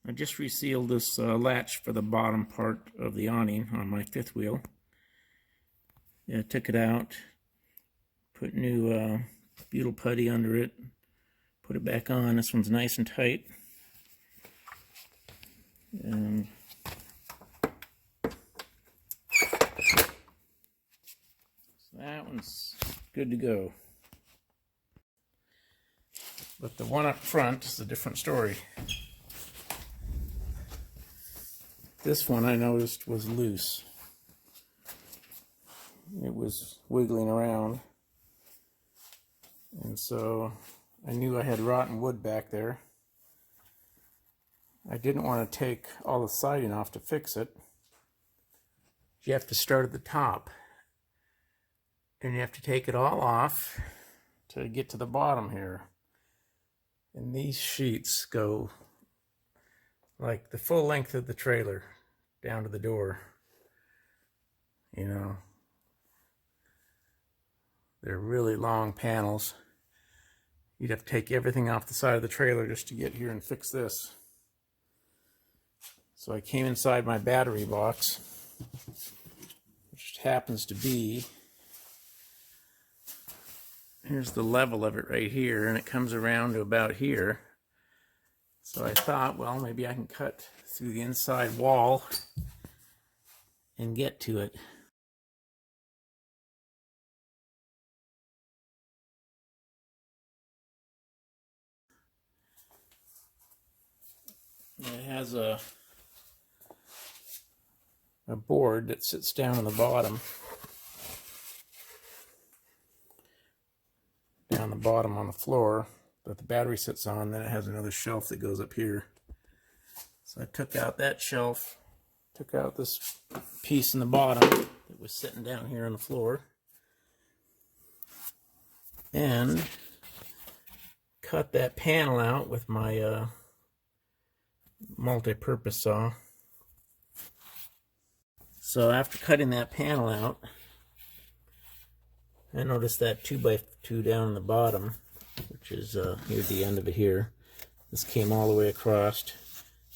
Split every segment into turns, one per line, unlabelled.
I just resealed this latch for the bottom part of the awning on my fifth wheel. Yeah, took it out, put new butyl putty under it, put it back on. This one's nice and tight. And so that one's good to go. But the one up front is a different story. This one I noticed was loose. It was wiggling around. And so I knew I had rotten wood back there. I didn't want to take all the siding off to fix it. You have to start at the top. And you have to take it all off to get to the bottom here. And these sheets go like the full length of the trailer down to the door. You know, they're really long panels. You'd have to take everything off the side of the trailer just to get here and fix this. So I came inside my battery box, which happens to be, here's the level of it right here, and it comes around to about here. So I thought, well, maybe I can cut through the inside wall and get to it. It has a board that sits down on the bottom. Down the bottom on the floor that the battery sits on. Then it has another shelf that goes up here. So I took out that shelf, took out this piece in the bottom that was sitting down here on the floor, and cut that panel out with my multi-purpose saw. So after cutting that panel out, I noticed that 2x2 down in the bottom, which is here at the end of it here. This came all the way across,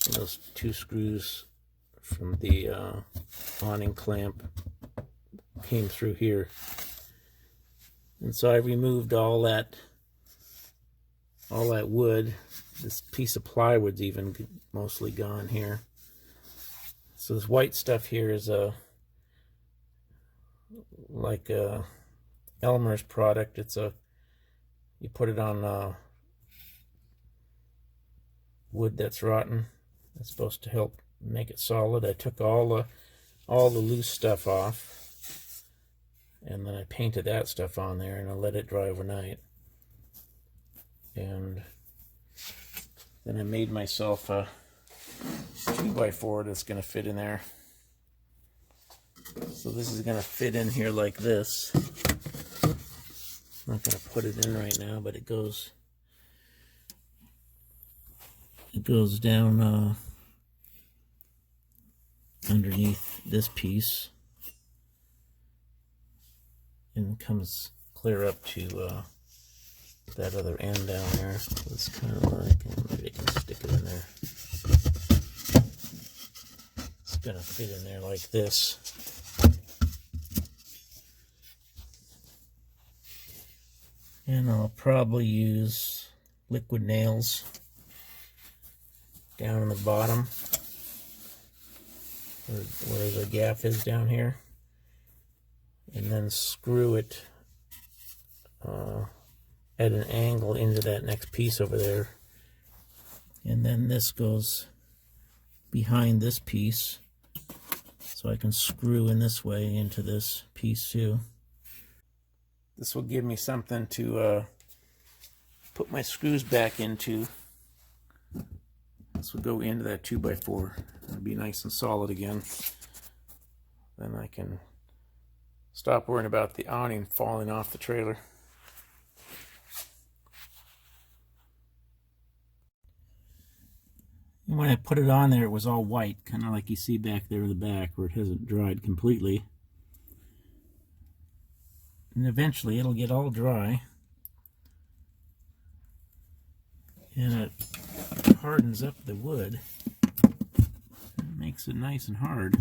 and those two screws from the awning clamp came through here. And so I removed all that wood. This piece of plywood's even mostly gone here. So this white stuff here is like a Elmer's product. It's you put it on wood that's rotten. It's supposed to help make it solid. I took all the loose stuff off, and then I painted that stuff on there, and I let it dry overnight. And then I made myself a 2x4 that's going to fit in there. So this is going to fit in here like this. I'm not going to put it in right now, but it goes down underneath this piece and comes clear up to that other end down there. So it's kind of like, maybe I can stick it in there. It's going to fit in there like this. And I'll probably use liquid nails down in the bottom where the gap is down here, and then screw it at an angle into that next piece over there. And then this goes behind this piece, so I can screw in this way into this piece too. This will give me something to put my screws back into. This will go into that 2x4. It'll be nice and solid again. Then I can stop worrying about the awning falling off the trailer. And when I put it on there, it was all white, kind of like you see back there in the back where it hasn't dried completely. And eventually it'll get all dry, and it hardens up the wood. makes it nice and hard.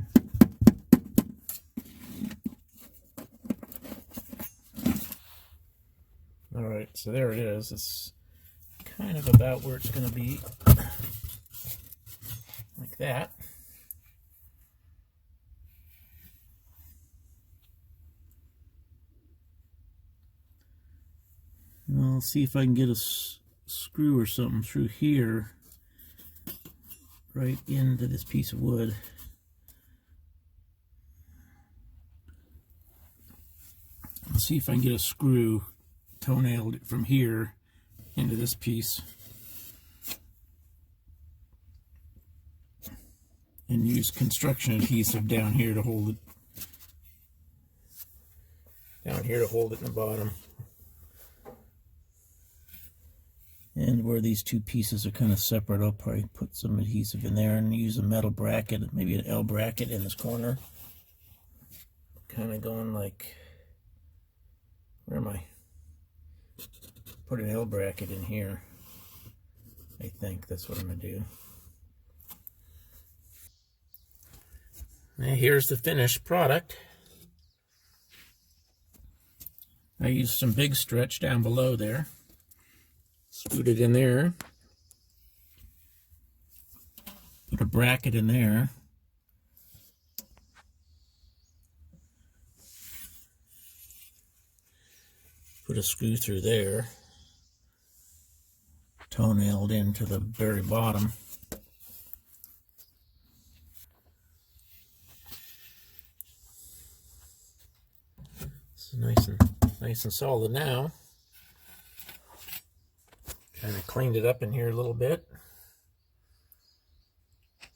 Alright, so there it is. It's kind of about where it's going to be. Like that. And I'll see if I can get a screw or something through here, right into this piece of wood. I'll see if I can get a screw toenailed from here into this piece and use construction adhesive down here to hold it. Down here to hold it in the bottom. And where these two pieces are kind of separate, I'll probably put some adhesive in there and use a metal bracket, maybe an L bracket in this corner. Kind of going like, where am I? Put an L bracket in here. I think that's what I'm going to do. Now here's the finished product. I used some big stretch down below there. Screwed it in there. Put a bracket in there. Put a screw through there. Toenailed into the very bottom. It's nice and solid now. Kind of cleaned it up in here a little bit.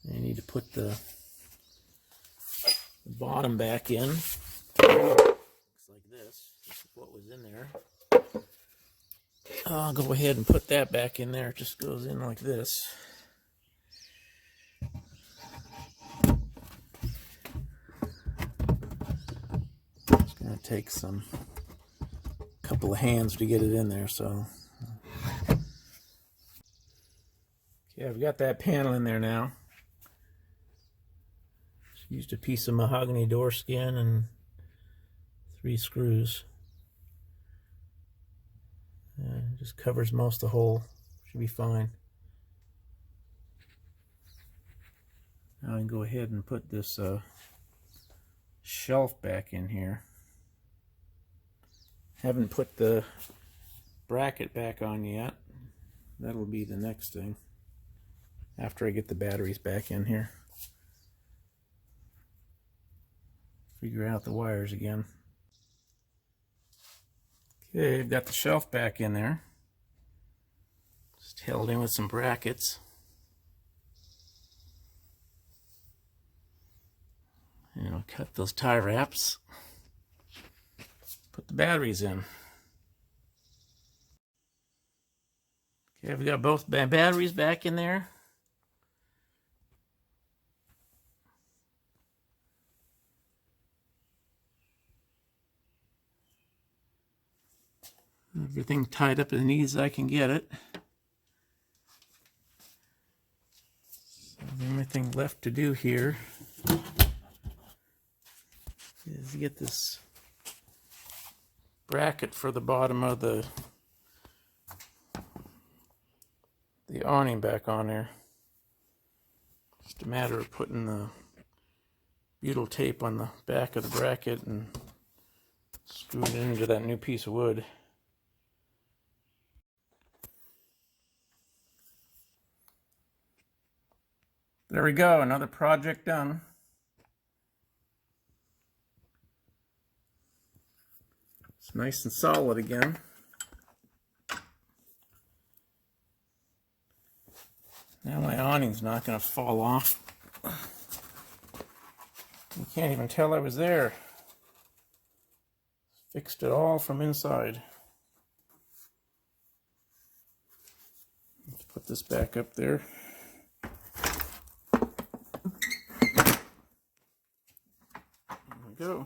I need to put the bottom back in. Looks like this. This is what was in there. I'll go ahead and put that back in there. It just goes in like this. It's going to take a couple of hands to get it in there, so. Okay, I've got that panel in there now. Just used a piece of mahogany door skin and 3 screws. Just covers most of the hole. Should be fine. Now I can go ahead and put this shelf back in here. Haven't put the bracket back on yet. That'll be the next thing after I get the batteries back in here. Figure out the wires again. Okay, I've got the shelf back in there. Just held in with some brackets. And I'll cut those tie wraps. Put the batteries in. Okay, I've got both batteries back in there. Everything tied up as neat as I can get it. So the only thing left to do here is get this bracket for the bottom of the awning back on there. Just a matter of putting the butyl tape on the back of the bracket and screwing it into that new piece of wood. There we go, another project done. It's nice and solid again. Now my awning's not going to fall off. You can't even tell I was there. Fixed it all from inside. Let's put this back up there. Go.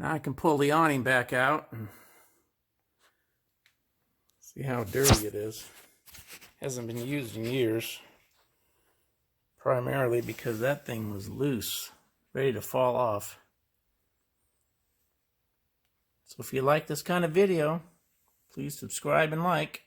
Now I can pull the awning back out and see how dirty it is. Hasn't been used in years. Primarily because that thing was loose, ready to fall off. So if you like this kind of video, please subscribe and like.